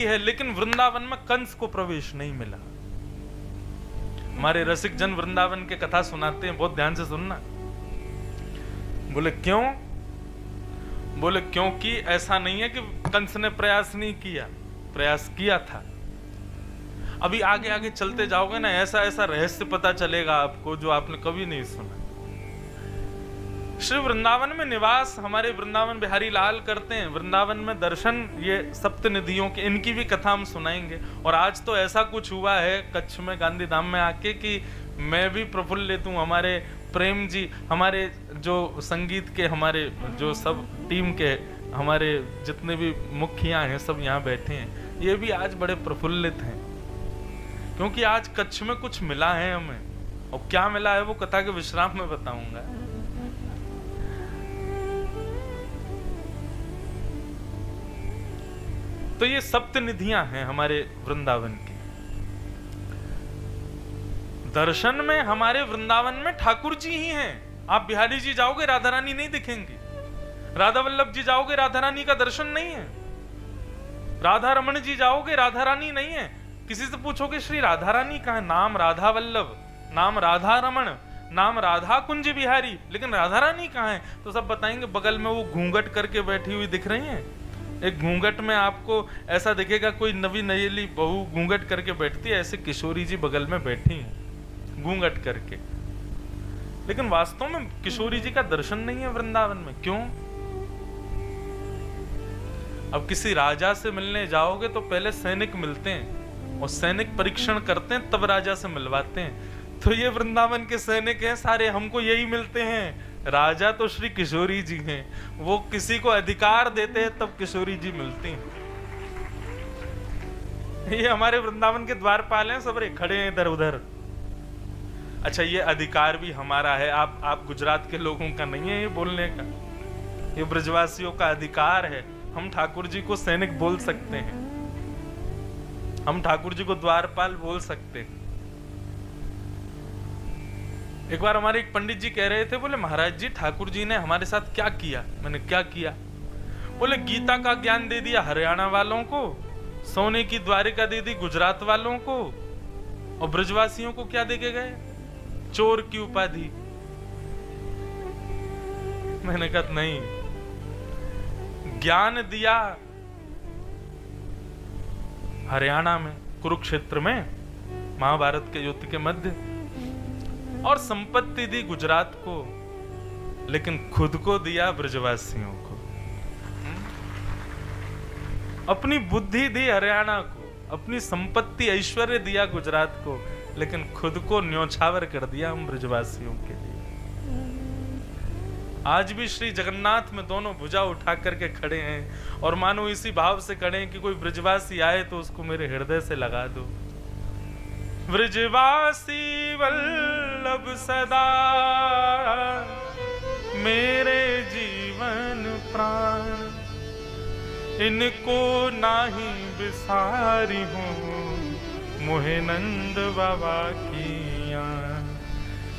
है, लेकिन वृंदावन में कंस को प्रवेश नहीं मिला। हमारे रसिक जन वृंदावन के कथा सुनाते हैं, बहुत ध्यान से सुनना। बोले क्यों? बोले क्योंकि ऐसा नहीं है कि कंस ने प्रयास नहीं किया, प्रयास किया था। अभी आगे आगे चलते जाओगे ना, ऐसा ऐसा रहस्य पता चलेगा आपको जो आपने कभी नहीं सुना। श्री वृंदावन में निवास हमारे वृंदावन बिहारी लाल करते हैं, वृंदावन में दर्शन, ये सप्त निधियों के, इनकी भी कथा हम सुनाएंगे। और आज तो ऐसा कुछ हुआ है कच्छ में गांधी धाम में आके कि मैं भी प्रफुल्लित हूँ। हमारे प्रेम जी, हमारे जो संगीत के, हमारे जो सब टीम के, हमारे जितने भी मुखिया हैं सब यहाँ बैठे हैं, ये भी आज बड़े प्रफुल्लित हैं क्योंकि आज कच्छ में कुछ मिला है हमें। और क्या मिला है वो कथा के विश्राम में बताऊंगा। तो ये सप्त निधियां हैं हमारे वृंदावन की। दर्शन में हमारे वृंदावन में ठाकुर जी ही हैं। आप बिहारी जी जाओगे राधा रानी नहीं दिखेंगी, राधा वल्लभ जी जाओगे राधा रानी का दर्शन नहीं है, राधा रमन जी जाओगे राधा रानी नहीं है। किसी से पूछोगे श्री राधा रानी कहाँ है, नाम राधा वल्लभ, नाम राधा रमन, नाम राधा कुंज बिहारी, लेकिन राधा रानी कहाँ है? तो सब बताएंगे बगल में वो घूंघट करके बैठी हुई दिख रही हैं। एक घूंघट में आपको ऐसा दिखेगा कोई नवी नयेली बहू घूंघट करके बैठती है, ऐसे किशोरी जी बगल में बैठी हैं घूंघट करके, लेकिन वास्तव में किशोरी जी का दर्शन नहीं है वृंदावन में। क्यों? अब किसी राजा से मिलने जाओगे तो पहले सैनिक मिलते हैं और सैनिक परीक्षण करते हैं, तब राजा से मिलवाते हैं। तो ये वृंदावन के सैनिक हैं सारे, हमको यही मिलते हैं। राजा तो श्री किशोरी जी हैं, वो किसी को अधिकार देते हैं तब किशोरी जी मिलती हैं। ये हमारे वृंदावन के द्वारपाल हैं, सब रे खड़े हैं इधर उधर। अच्छा, ये अधिकार भी हमारा है, आप गुजरात के लोगों का नहीं है ये बोलने का, ये ब्रजवासियों का अधिकार है। हम ठाकुर जी को सैनिक बोल सकते हैं, हम ठाकुर जी को द्वारपाल बोल सकते हैं। एक बार हमारे एक पंडित जी कह रहे थे, बोले महाराज जी ठाकुर जी ने हमारे साथ क्या किया? मैंने क्या किया? बोले गीता का ज्ञान दे दिया हरियाणा वालों को, सोने की द्वारिका दे दी गुजरात वालों को, और ब्रजवासियों को क्या दे के गए? चोर की उपाधि। मैंने कहा नहीं, ज्ञान दिया हरियाणा में, कुरुक्षेत्र में, महाभारत के युद्ध के मध्य, और संपत्ति दी गुजरात को, लेकिन खुद को दिया ब्रजवासियों को। अपनी बुद्धि दी हरियाणा को, अपनी संपत्ति ऐश्वर्य दिया गुजरात को, लेकिन खुद को न्योछावर कर दिया हम ब्रजवासियों के लिए। आज भी श्री जगन्नाथ में दोनों भुजा उठा करके खड़े हैं और मानो इसी भाव से खड़े हैं कि कोई ब्रजवासी आए तो उसको मेरे हृदय से लगा दो। ब्रजवासी वल्लभ सदा मेरे जीवन प्राण, इनको नाही बिसारी हूँ मोहे नंद बाबा की यान।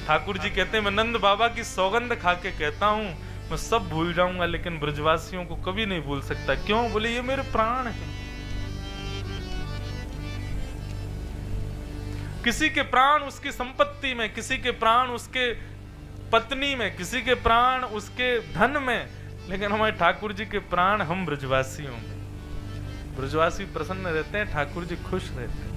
ठाकुर जी कहते हैं मैं नंद बाबा की सौगंध खा के कहता हूँ मैं सब भूल जाऊंगा, लेकिन ब्रजवासियों को कभी नहीं भूल सकता। क्यों? बोले ये मेरे प्राण हैं। किसी के प्राण उसकी संपत्ति में, किसी के प्राण उसके पत्नी में, किसी के प्राण उसके धन में, लेकिन हमारे ठाकुर जी के प्राण हम ब्रजवासियों में। ब्रजवासी प्रसन्न रहते हैं, ठाकुर जी खुश रहते हैं।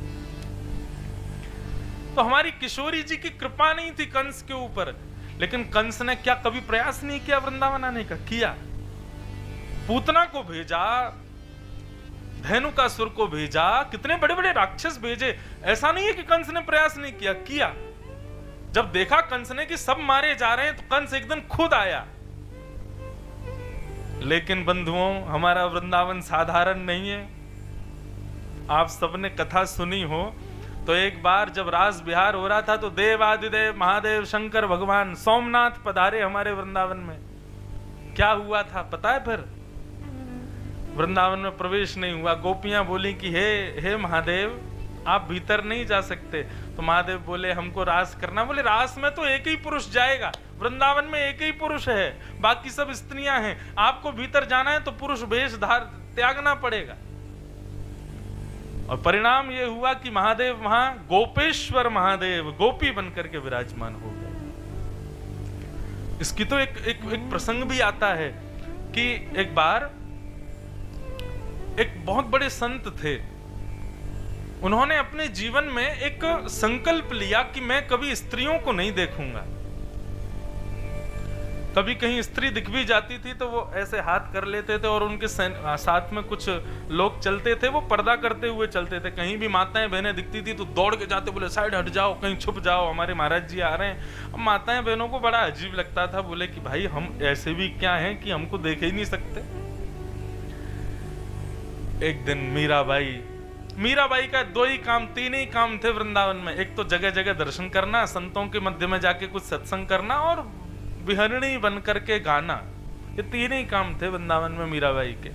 तो हमारी किशोरी जी की कृपा नहीं थी कंस के ऊपर, लेकिन कंस ने क्या कभी प्रयास नहीं किया वृंदावन आने का? किया। पूतना को भेजा, धेनुकासुर को भेजा, कितने बड़े बड़े राक्षस भेजे। ऐसा नहीं है कि कंस ने प्रयास नहीं किया, किया। जब देखा कंस ने कि सब मारे जा रहे हैं तो कंस एक दिन खुद आया। लेकिन बंधुओं, हमारा वृंदावन साधारण नहीं है। आप सबने कथा सुनी हो तो एक बार जब रास बिहार हो रहा था तो देवादिदेव महादेव शंकर भगवान सोमनाथ पधारे हमारे वृंदावन में। क्या हुआ था पता है? फिर वृंदावन में प्रवेश नहीं हुआ। गोपियां बोली कि हे महादेव, आप भीतर नहीं जा सकते। तो महादेव बोले हमको रास करना। बोले रास में तो एक ही पुरुष जाएगा, वृंदावन में एक ही पुरुष है, बाकी सब स्त्रियां हैं। आपको भीतर जाना है तो पुरुष वेश त्यागना पड़ेगा। और परिणाम ये हुआ कि महादेव वहां गोपेश्वर महादेव गोपी बनकर के विराजमान हो गए। इसकी तो एक प्रसंग भी आता है कि एक बार एक बहुत बड़े संत थे, उन्होंने अपने जीवन में एक संकल्प लिया कि मैं कभी स्त्रियों को नहीं देखूंगा। कभी कहीं स्त्री दिख भी जाती थी तो वो ऐसे हाथ कर लेते थे, और उनके साथ में कुछ लोग चलते थे, वो पर्दा करते हुए चलते थे। कहीं भी माताएं बहनें दिखती थी तो दौड़ के जाते, बोले साइड हट जाओ, कहीं छुप जाओ, हमारे महाराज जी आ रहे हैं। अब माताएं बहनों को बड़ा अजीब लगता था, बोले कि भाई हम ऐसे भी क्या हैं कि हमको देख ही नहीं सकते। एक दिन मीराबाई का दो ही काम, तीन ही काम थे वृंदावन में। एक तो जगह जगह दर्शन करना, संतों के मध्य में जाके कुछ सत्संग करना, और विहरणी बन करके गाना। ये तीन ही काम थे वृंदावन में मीराबाई के।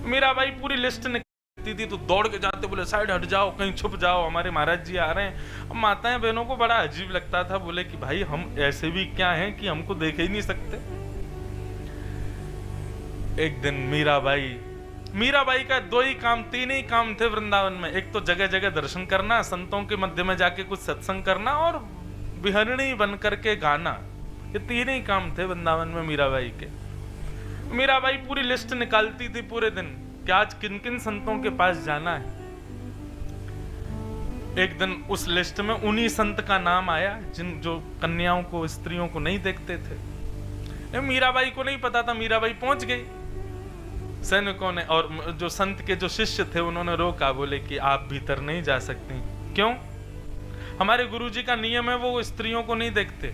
मीराबाई पूरी लिस्ट निकलती थी तो दौड़ के जाते, बोले साइड हट जाओ, कहीं छुप जाओ, हमारे महाराज जी आ रहे हैं। अब माताएं बहनों को बड़ा अजीब लगता था, बोले कि भाई हम ऐसे भी क्या हैं कि हमको देख ही नहीं सकते। एक दिन मीराबाई का दो ही काम, तीन ही काम थे वृंदावन में। एक तो जगह जगह दर्शन करना, संतों के मध्य में जाके कुछ सत्संग करना, और विहरणी बन करके गाना। ये तीन ही काम थे वृंदावन में मीराबाई के। मीराबाई पूरी लिस्ट निकालती थी पूरे दिन कि आज किन किन संतों के पास जाना है। एक दिन उस लिस्ट में उन्हीं संत का नाम आया जो कन्याओं को, स्त्रियों को नहीं देखते थे। मीराबाई को नहीं पता था, मीराबाई पहुंच गई। सैनिकों ने और जो संत के जो शिष्य थे उन्होंने रोका, बोले कि आप भीतर नहीं जा सकती। क्यों? हमारे गुरुजी का नियम है, वो स्त्रियों को नहीं देखते।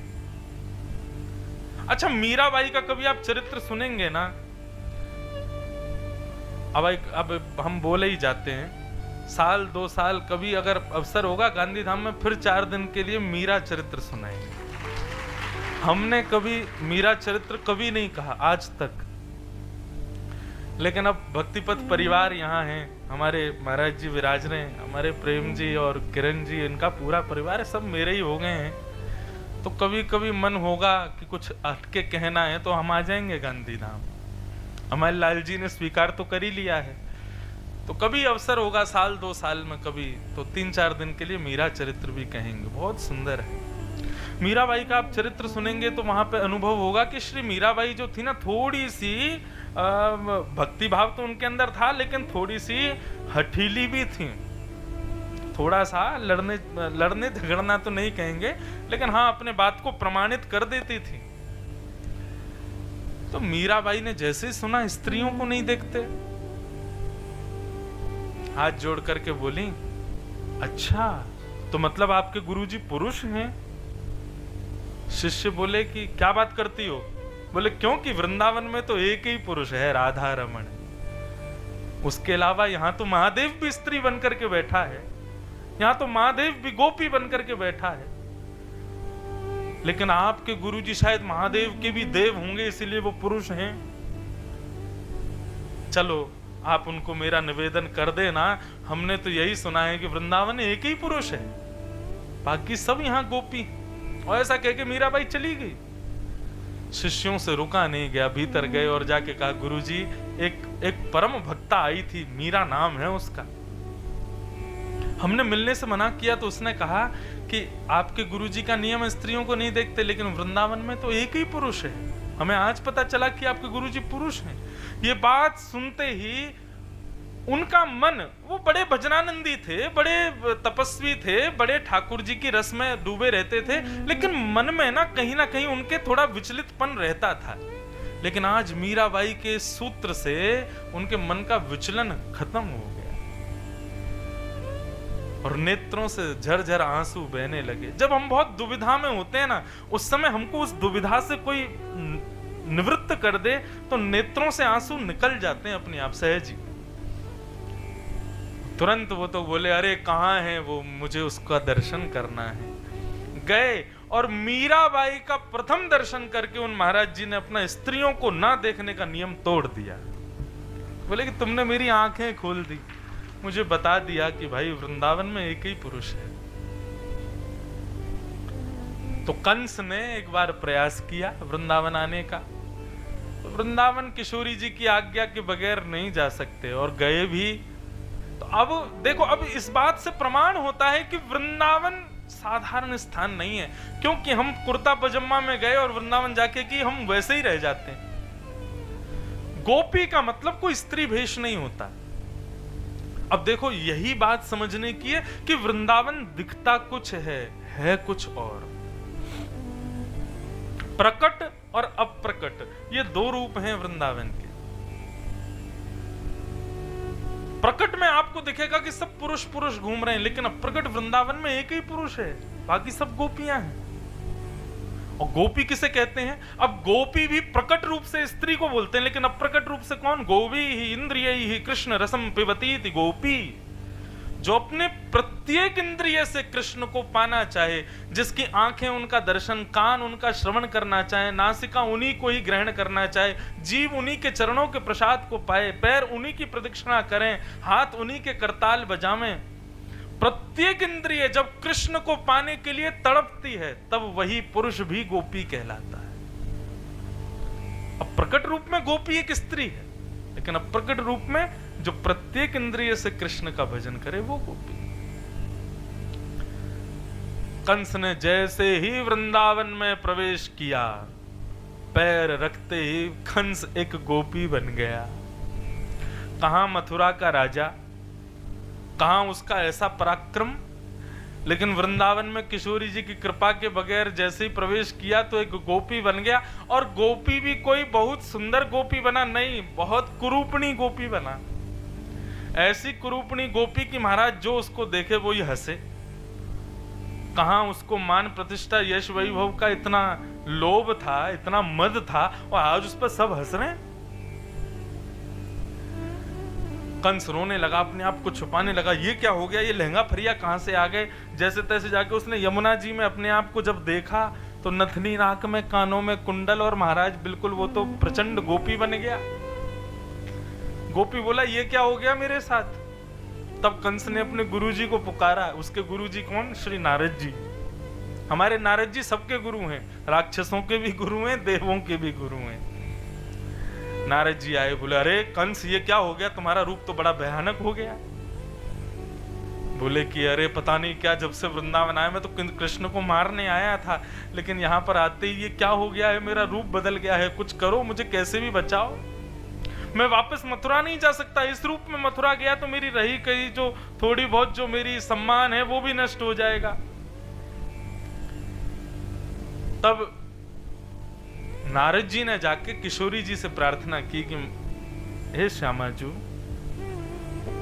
अच्छा, मीराबाई का कभी आप चरित्र सुनेंगे ना, अब हम बोले ही जाते हैं, साल 2 साल कभी अगर अवसर होगा गांधीधाम में, फिर 4 दिन के लिए मीरा चरित्र सुनाएंगे। हमने कभी मीरा चरित्र कभी नहीं कहा आज तक, लेकिन अब भक्तिपथ परिवार यहाँ है, हमारे महाराज जी विराज रहे हैं, हमारे प्रेम जी और किरण जी, इनका पूरा परिवार सब मेरे ही हो गए हैं। तो कभी कभी मन होगा कि कुछ हटके कहना है तो हम आ जाएंगे गांधीधाम। हमारे लाल जी ने स्वीकार तो कर ही लिया है, तो कभी अवसर होगा साल 2 साल में कभी, तो 3-4 दिन के लिए मीरा चरित्र भी कहेंगे। बहुत सुंदर है मीराबाई का। आप चरित्र सुनेंगे तो वहां पे अनुभव होगा कि श्री मीराबाई जो थी ना, थोड़ी सी भक्ति भाव तो उनके अंदर था, लेकिन थोड़ी सी हठीली भी थी। थोड़ा सा लड़ने झगड़ना तो नहीं कहेंगे, लेकिन हाँ अपने बात को प्रमाणित कर देती थी। तो मीराबाई ने जैसे ही सुना स्त्रियों को नहीं देखते, हाथ जोड़ करके बोली, अच्छा तो मतलब आपके गुरुजी पुरुष हैं? शिष्य बोले कि क्या बात करती हो? बोले क्योंकि वृंदावन में तो एक ही पुरुष है, राधा रमण। उसके अलावा यहाँ तो महादेव भी स्त्री बनकर के बैठा है, यहाँ तो महादेव भी गोपी बनकर के बैठा है। लेकिन आपके गुरुजी शायद महादेव के भी देव होंगे, इसीलिए वो पुरुष हैं। चलो आप उनको मेरा निवेदन कर देना, हमने तो यही सुना है कि वृंदावन एक ही पुरुष है, बाकी सब यहाँ गोपी। और ऐसा कह के मीराबाई चली गई। शिष्यों से रुका नहीं गया, भीतर गए और जाके कहा, गुरुजी एक परम भक्ता आई थी, मीरा नाम है उसका, हमने मिलने से मना किया तो उसने कहा कि आपके गुरुजी का नियम स्त्रियों को नहीं देखते, लेकिन वृंदावन में तो एक ही पुरुष है, हमें आज पता चला कि आपके गुरुजी पुरुष हैं। ये बात सुनते ही उनका मन, वो बड़े भजनानंदी थे, बड़े तपस्वी थे, बड़े ठाकुर जी की रस में डूबे रहते थे, लेकिन मन में ना कहीं उनके थोड़ा विचलितपन रहता था। लेकिन आज मीराबाई के सूत्र से उनके मन का विचलन खत्म हो गया और नेत्रों से झरझर आंसू बहने लगे। जब हम बहुत दुविधा में होते हैं ना, उस समय हमको उस दुविधा से कोई निवृत्त कर दे तो नेत्रों से आंसू निकल जाते हैं अपने आप सहज ही। तुरंत वो तो बोले, अरे कहाँ है वो, मुझे उसका दर्शन करना है। गए और मीराबाई का प्रथम दर्शन करके उन महाराज जी ने अपना स्त्रियों को ना देखने का नियम तोड़ दिया। बोले कि तुमने मेरी आंखें खोल दी, मुझे बता दिया कि भाई वृंदावन में एक ही पुरुष है। तो कंस ने एक बार प्रयास किया वृंदावन आने का, तो वृंदावन किशोरी जी की आज्ञा के बगैर नहीं जा सकते, और गए भी तो अब देखो, अब इस बात से प्रमाण होता है कि वृंदावन साधारण स्थान नहीं है, क्योंकि हम कुर्ता पजामा में गए और वृंदावन जाके कि हम वैसे ही रह जाते हैं। गोपी का मतलब कोई स्त्री भेष नहीं होता। अब देखो, यही बात समझने की है कि वृंदावन दिखता कुछ है कुछ और। प्रकट और अप्रकट, ये दो रूप हैं वृंदावन के। प्रकट में आपको दिखेगा कि सब पुरुष पुरुष घूम रहे हैं, लेकिन अप्रकट वृंदावन में एक ही पुरुष है, बाकी सब गोपियां हैं। और गोपी किसे कहते हैं? अब गोपी भी प्रकट रूप से स्त्री को बोलते हैं, लेकिन अप्रकट रूप से कौन? गोपी ही इंद्रिय ही कृष्ण रसम पिबती थी गोपी। जो अपने प्रत्येक इंद्रिय से कृष्ण को पाना चाहे, जिसकी आंखें उनका दर्शन, कान उनका श्रवण करना चाहे, नासिका उन्हीं को ही ग्रहण करना चाहे, जीव उन्हीं के चरणों के प्रसाद को पाए, पैर उन्हीं की प्रदक्षिणा करें, हाथ उन्हीं के करताल बजावें, प्रत्येक इंद्रिय जब कृष्ण को पाने के लिए तड़पती है, तब वही पुरुष भी गोपी कहलाता है। अब प्रकट रूप में गोपी एक स्त्री है, लेकिन अप्रकट रूप में जो प्रत्येक इंद्रिय से कृष्ण का भजन करे वो गोपी। कंस ने जैसे ही वृंदावन में प्रवेश किया, पैर रखते ही कंस एक गोपी बन गया। कहां मथुरा का राजा, कहां उसका ऐसा पराक्रम, लेकिन वृंदावन में किशोरी जी की कृपा के बगैर जैसे ही प्रवेश किया तो एक गोपी बन गया। और गोपी भी कोई बहुत सुंदर गोपी बना नहीं, बहुत कुरूपणी गोपी बना। ऐसी कुरूपणी गोपी की महाराज जो उसको देखे वो ही हंसे। कहां उसको मान प्रतिष्ठा यश वैभव का इतना लोभ था, इतना मद था, और आज उस पर सब हंस रहे हैं। कंस रोने लगा, अपने आप को छुपाने लगा, ये क्या हो गया, ये लहंगा फरिया कहां से आ गए। जैसे तैसे जाके उसने यमुना जी में अपने आप को जब देखा तो नथनी नाक में, कानों में कुंडल, और महाराज बिल्कुल वो तो प्रचंड गोपी बन गया। गोपी बोला, ये क्या हो गया मेरे साथ। तब कंस ने अपने गुरुजी को पुकारा। उसके गुरुजी कौन? श्री नारद जी। हमारे नारद जी सबके गुरु हैं, राक्षसों के भी गुरु हैं, देवों के भी गुरु हैं। नारद जी आए, बोले, अरे कंस ये क्या हो गया, तुम्हारा रूप तो बड़ा भयानक हो गया। बोले कि अरे पता नहीं क्या, जब से वृंदावन आया मैं तो कृष्ण को मारने आया था, लेकिन यहाँ पर आते ही ये क्या हो गया है, मेरा रूप बदल गया है, कुछ करो, मुझे कैसे भी बचाओ। मैं वापस मथुरा नहीं जा सकता, इस रूप में मथुरा गया तो मेरी रही कही जो थोड़ी बहुत जो मेरी सम्मान है वो भी नष्ट हो जाएगा। तब नारद जी ने जाके किशोरी जी से प्रार्थना की कि हे श्यामा जी,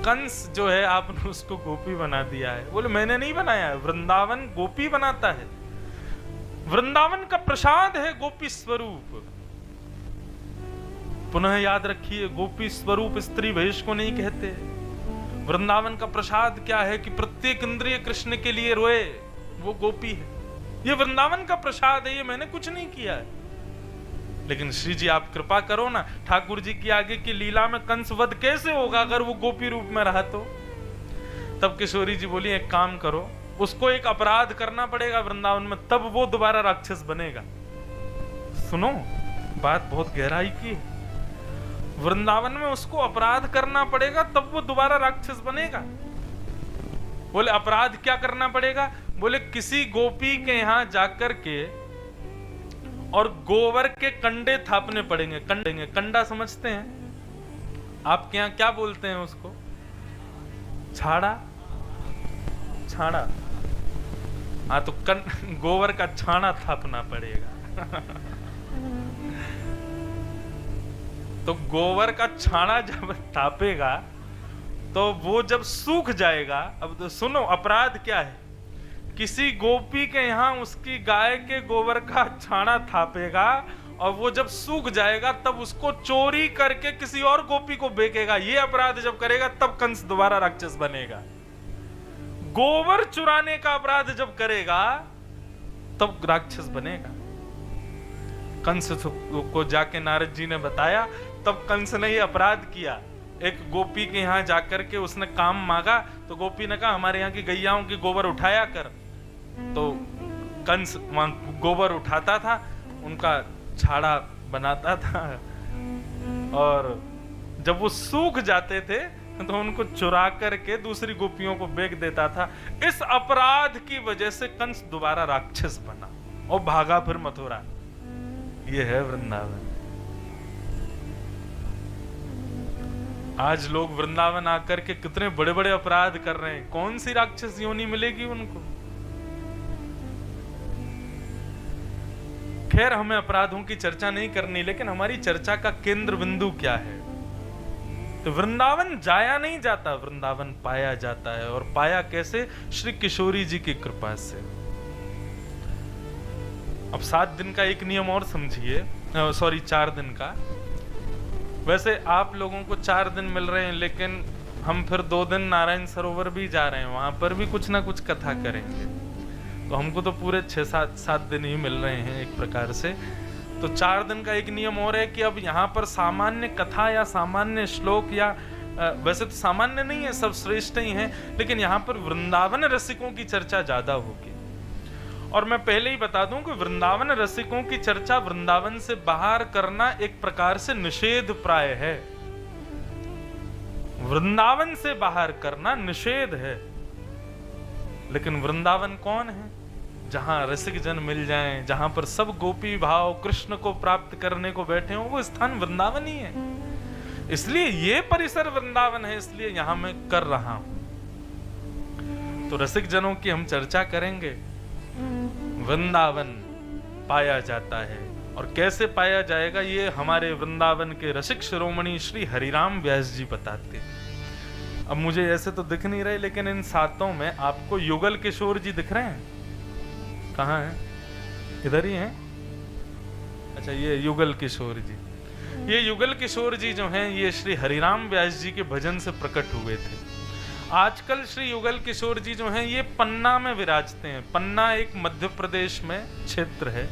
कंस जो है आपने उसको गोपी बना दिया है। बोले, मैंने नहीं बनाया है, वृंदावन गोपी बनाता है। वृंदावन का प्रसाद है गोपी स्वरूप। पुनः याद रखिए, गोपी स्वरूप स्त्री भेष को नहीं कहते। वृंदावन का प्रसाद क्या है कि प्रत्येक इंद्रिय कृष्ण के लिए रोए, वो गोपी है। ये वृंदावन का प्रसाद है, ये मैंने कुछ नहीं किया है। लेकिन श्री जी आप कृपा करो ना, ठाकुर जी की आगे की लीला में कंस वध कैसे होगा अगर वो गोपी रूप में रहा तो। तब किशोरी जी बोली, एक काम करो, उसको एक अपराध करना पड़ेगा वृंदावन में, तब वो दोबारा राक्षस बनेगा। सुनो, बात बहुत गहराई की है। वृंदावन में उसको अपराध करना पड़ेगा तब वो दोबारा राक्षस बनेगा। बोले, अपराध क्या करना पड़ेगा? बोले, किसी गोपी के यहां जाकर के और गोबर के कंडे थापने पड़ेंगे। कंडा समझते हैं? आपके यहां क्या बोलते हैं उसको? छाड़ा। छाड़ा, हाँ, तो गोबर का छाना थापना पड़ेगा। तो गोबर का छाना जब थापेगा तो वो जब सूख जाएगा। अब तो सुनो, अपराध क्या है? किसी गोपी के यहाँ उसकी गाय के गोबर का छाना थापेगा और वो जब सूख जाएगा तब उसको चोरी करके किसी और गोपी को बेचेगा। ये अपराध जब करेगा तब कंस दोबारा राक्षस बनेगा। गोबर चुराने का अपराध जब करेगा तब राक्षस बनेगा। कंस को जाके नारद जी ने बताया, तब कंस ने ये अपराध किया। एक गोपी के यहाँ जाकर के उसने काम मांगा तो गोपी ने कहा, हमारे यहाँ की गैयाओं की गोबर उठाया कर। तो कंस वहां गोबर उठाता था, उनका छाड़ा बनाता था, और जब वो सूख जाते थे तो उनको चुरा करके दूसरी गोपियों को बेच देता था। इस अपराध की वजह से कंस दोबारा राक्षस बना और भागा फिर मथुरा। ये है वृंदावन। आज लोग वृंदावन आकर के कितने बड़े बड़े अपराध कर रहे हैं, कौन सी राक्षस योनि मिलेगी उनको? खैर, हमें अपराधों की चर्चा नहीं करनी, लेकिन हमारी चर्चा का केंद्र बिंदु क्या है? तो वृंदावन जाया नहीं जाता, वृंदावन पाया जाता है। और पाया कैसे? श्री किशोरी जी की कृपा से। अब 7 दिन का एक नियम और समझिए, सॉरी 4 दिन का। वैसे आप लोगों को 4 दिन मिल रहे हैं, लेकिन हम फिर 2 दिन नारायण सरोवर भी जा रहे हैं, वहां पर भी कुछ ना कुछ कथा करेंगे। तो हमको तो पूरे 6-7 दिन ही मिल रहे हैं एक प्रकार से। तो 4 दिन का एक नियम और है कि अब यहाँ पर सामान्य कथा या सामान्य श्लोक या वैसे तो सामान्य नहीं है, सब श्रेष्ठ ही हैं, लेकिन यहाँ पर वृंदावन रसिकों की चर्चा ज्यादा होगी। और मैं पहले ही बता दूं कि वृंदावन रसिकों की चर्चा वृंदावन से बाहर करना एक प्रकार से निषेध प्राय है। वृंदावन से बाहर करना निषेध है। लेकिन वृंदावन कौन है? जहां रसिक जन मिल जाएं, जहां पर सब गोपी भाव कृष्ण को प्राप्त करने को बैठे हो, वो स्थान वृंदावन ही है। इसलिए ये परिसर वृंदावन है, इसलिए यहां मैं कर रहा हूं। तो रसिक जनों की हम चर्चा करेंगे। वृंदावन पाया जाता है, और कैसे पाया जाएगा ये हमारे वृंदावन के रसिक शिरोमणि श्री हरिराम व्यास जी बताते। अब मुझे ऐसे तो दिख नहीं रहे, लेकिन इन 7 में आपको युगल किशोर जी दिख रहे हैं। कहाँ हैं? इधर ही हैं। अच्छा, ये युगल किशोर जी। ये युगल किशोर जी जो हैं, ये श्री हरिराम व्यास जी के भजन से प्रकट हुए थे। आजकल श्री युगल किशोर जी जो हैं, ये पन्ना में विराजते हैं। पन्ना एक मध्य प्रदेश में क्षेत्र है,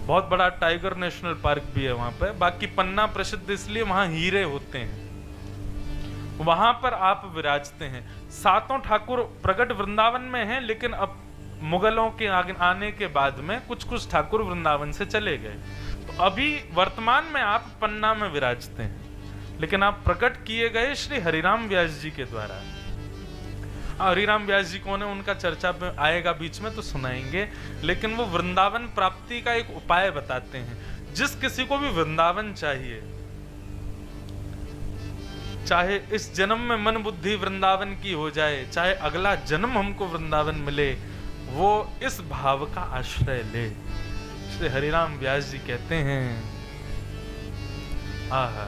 बहुत बड़ा टाइगर नेशनल पार्क भी है वहां पर। बाकी पन्ना प्रसिद्ध इसलिए वहां हीरे होते हैं, वहां पर आप विराजते हैं। 7 ठाकुर प्रकट वृंदावन में हैं, लेकिन अब मुगलों के आने के बाद में कुछ ठाकुर वृंदावन से चले गए। तो अभी वर्तमान में आप पन्ना में विराजते हैं, लेकिन आप प्रकट किए गए श्री हरिराम व्यास जी के द्वारा। हरिराम व्यास जी कौन है, उनका चर्चा में आएगा बीच में, तो सुनाएंगे। लेकिन वो वृंदावन प्राप्ति का एक उपाय बताते हैं। जिस किसी को भी वृंदावन चाहिए, चाहे इस जन्म में मन बुद्धि वृंदावन की हो जाए, चाहे अगला जन्म हमको वृंदावन मिले, वो इस भाव का आश्रय ले। श्री हरिराम व्यास जी कहते हैं, आहा,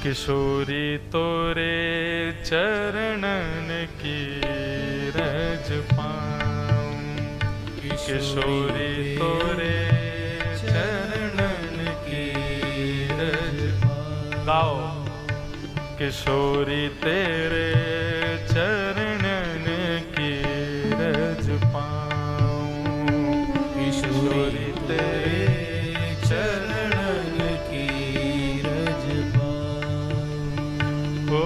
किशोरी तोरे चरणन की रज पाऊं, किशोरी तोरे चरणन की रज पाऊं। गाओ, किशोरी तेरे चरणन की रज पाऊं, किशोरी तेरे चरणन की रज पाऊं। ओ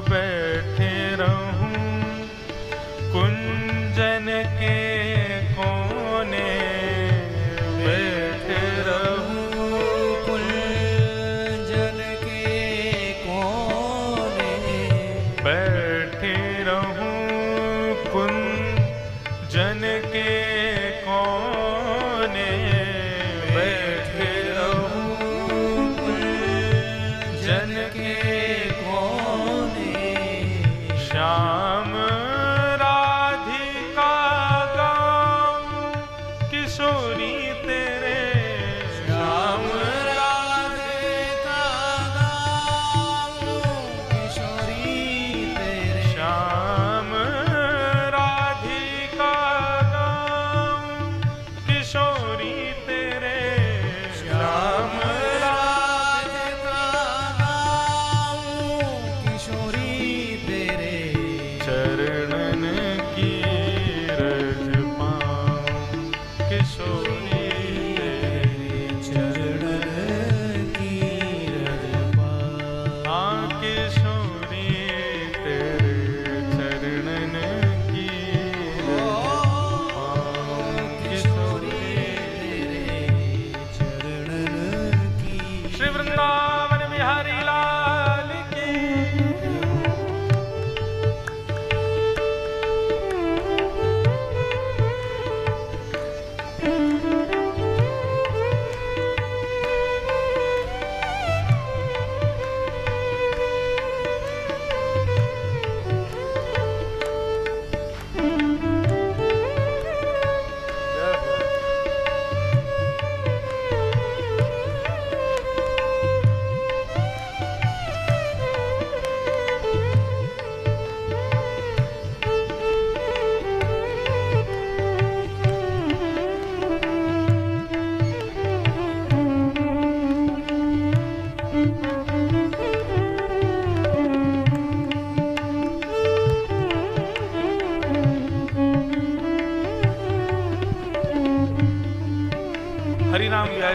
बैठे रहूं कुंजन के कोने, बैठे रहूं कुंजन के कोने,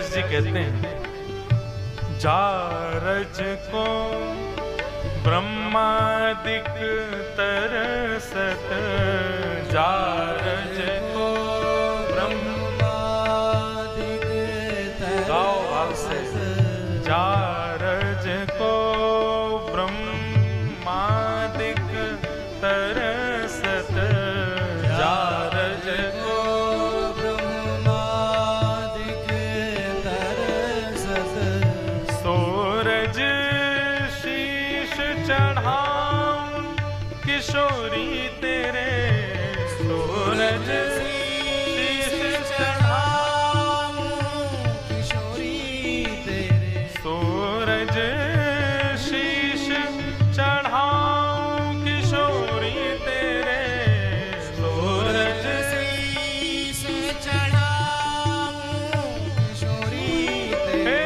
व्यास जी कहते हैं, जारज को ब्रह्मादिक तरसत, जारज को ब्रह्मादिक तरसत, गाओ भाव से, जारज को ब्रह्मादिक तरसत, जारज को ब्रह्मादिक तरसत, सूरज शीश चढ़ाऊं किशोरी तेरे, सूरज शीश चढ़ाऊं किशोरी तेरे, सूरज शीश चढ़ाऊं किशोरी तेरे, सूरज शीश चढ़ाऊं किशोरी तेरे,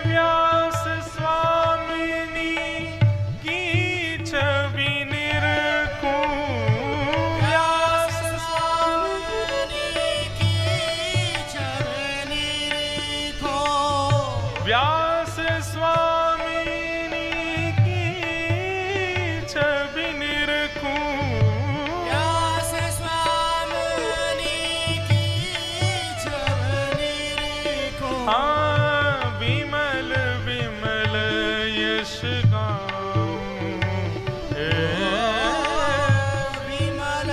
व्यास स्वामिनी की छवि निरखूं, व्यास स्वामिनी की छवि निरखूं, व्यास स्वामिनी की छवि निरखूं, व्यास स्वामिनी की छवि निरखूं, हाँ विमल विमल यश गाऊं, विमल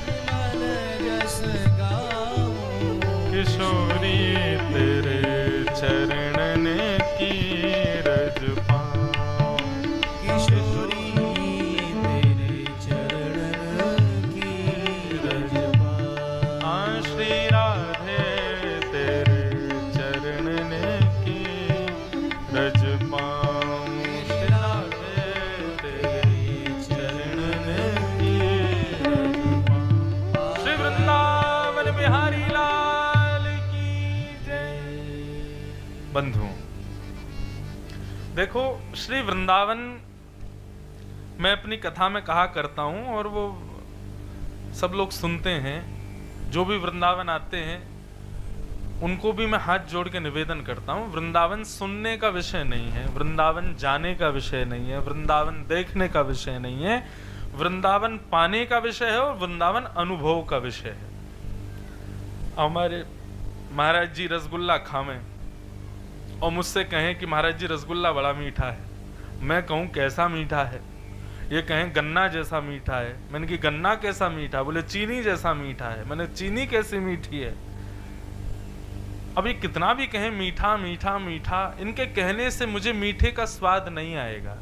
विमल यश गाऊं, किशोरी तेरे चरणन की रज पाऊं, किशोरी तेरे चरणन की रज पाऊं, हाँ श्री राधे तेरे चरणन की रज पाऊं, श्री राधे तेरे चरणन की रज पाऊं, श्री वृंदावन बिहारी लाल की जय। बंधु देखो, श्री वृंदावन मैं अपनी कथा में कहा करता हूं और वो सब लोग सुनते हैं, जो भी वृंदावन आते हैं उनको भी मैं हाथ जोड़ के निवेदन करता हूं, वृंदावन सुनने का विषय नहीं है, वृंदावन जाने का विषय नहीं है, वृंदावन देखने का विषय नहीं है, वृंदावन पाने का विषय है और वृंदावन अनुभव का विषय है। हमारे महाराज जी रसगुल्ला खावें और मुझसे कहें कि महाराज जी रसगुल्ला बड़ा मीठा है, मैं कहूँ कैसा मीठा है, ये कहें गन्ना जैसा मीठा है, मैंने कि गन्ना कैसा मीठा, बोले चीनी जैसा मीठा है, मैंने चीनी कैसी मीठी है। अब ये कितना भी कहें मीठा मीठा मीठा, इनके कहने से मुझे मीठे का स्वाद नहीं आएगा,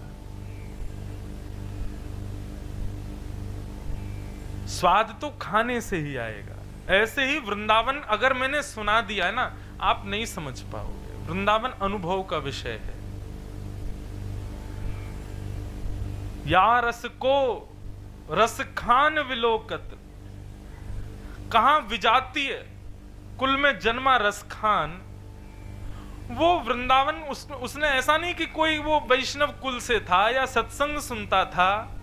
स्वाद तो खाने से ही आएगा। ऐसे ही वृंदावन अगर मैंने सुना दिया है ना, आप नहीं समझ पाओगे। वृंदावन अनुभव का विषय है। या रस को रस खान विलोकत, कहां विजातीय कुल में जन्मा रस खान, वो वृंदावन उसने ऐसा नहीं कि कोई वो वैष्णव कुल से था या सत्संग सुनता था।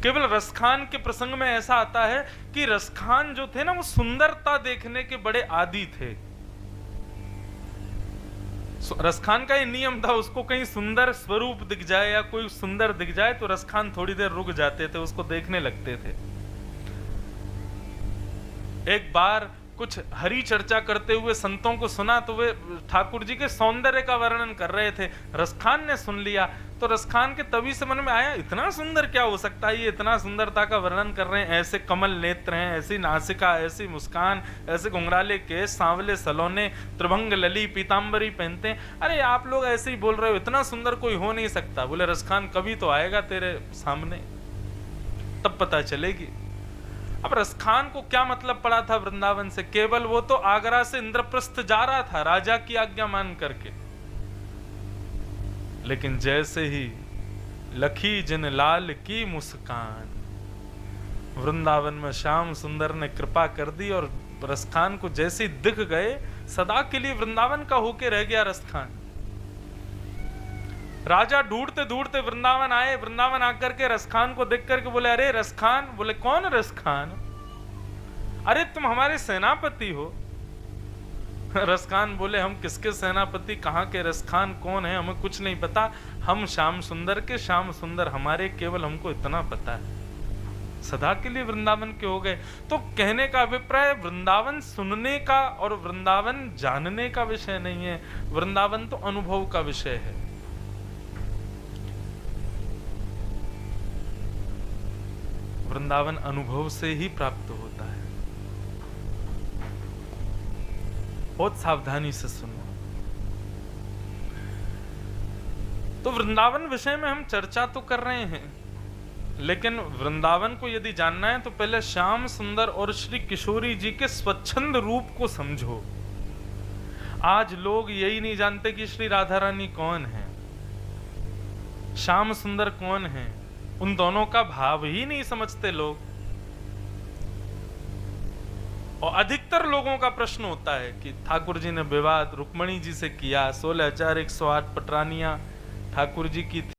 केवल रसखान के प्रसंग में ऐसा आता है कि रसखान जो थे ना, वो सुंदरता देखने के बड़े आदी थे। रसखान का ये नियम था, उसको कहीं सुंदर स्वरूप दिख जाए या कोई सुंदर दिख जाए तो रसखान थोड़ी देर रुक जाते थे, उसको देखने लगते थे। एक बार कुछ हरि चर्चा करते हुए संतों को सुना तो वे ठाकुर जी के सौंदर्य का वर्णन कर रहे थे। रसखान ने सुन लिया तो रसखान के तभी से मन में आया, इतना सुंदर क्या हो सकता है, ये इतना सुंदरता का वर्णन कर रहे हैं, ऐसे कमल नेत्र हैं, ऐसी नासिका, ऐसी मुस्कान, ऐसे घुंघराले केस, सांवले सलोने, त्रिभंग लली, पीतांबरी पहनते हैं, अरे आप लोग ऐसे ही बोल रहे हो, इतना सुंदर कोई हो नहीं सकता। बोले रसखान कभी तो आएगा तेरे सामने, तब पता चलेगी। अब रसखान को क्या मतलब पड़ा था वृंदावन से? केवल वो तो आगरा से इंद्रप्रस्थ जा रहा था राजा की आज्ञा मान करके, लेकिन जैसे ही लखी जिन लाल की मुस्कान, वृंदावन में श्याम सुंदर ने कृपा कर दी और रसखान को जैसे ही दिख गए, सदा के लिए वृंदावन का होके रह गया रसखान। राजा ढूंढते ढूंढते वृंदावन आए, वृंदावन आकर के रसखान को देख करके बोले, अरे रसखान। बोले कौन रसखान? अरे तुम हमारे सेनापति हो। रसखान बोले हम किसके सेनापति, कहाँ के रसखान, कौन है, हमें कुछ नहीं पता, हम श्याम सुंदर के श्याम सुंदर हमारे, केवल हमको इतना पता है। सदा के लिए वृंदावन के हो गए। तो कहने का अभिप्राय वृंदावन सुनने का और वृंदावन जानने का विषय नहीं है, वृंदावन तो अनुभव का विषय है। वृंदावन अनुभव से ही प्राप्त होता है। बहुत सावधानी से सुनो। तो वृंदावन विषय में हम चर्चा तो कर रहे हैं, लेकिन वृंदावन को यदि जानना है तो पहले श्याम सुंदर और श्री किशोरी जी के स्वच्छंद रूप को समझो। आज लोग यही नहीं जानते कि श्री राधा रानी कौन है, श्याम सुंदर कौन है, उन दोनों का भाव ही नहीं समझते लोग। और अधिकतर लोगों का प्रश्न होता है कि ठाकुर जी ने विवाद रुक्मणी जी से किया, 16,108 पटरानियां ठाकुर जी की थी।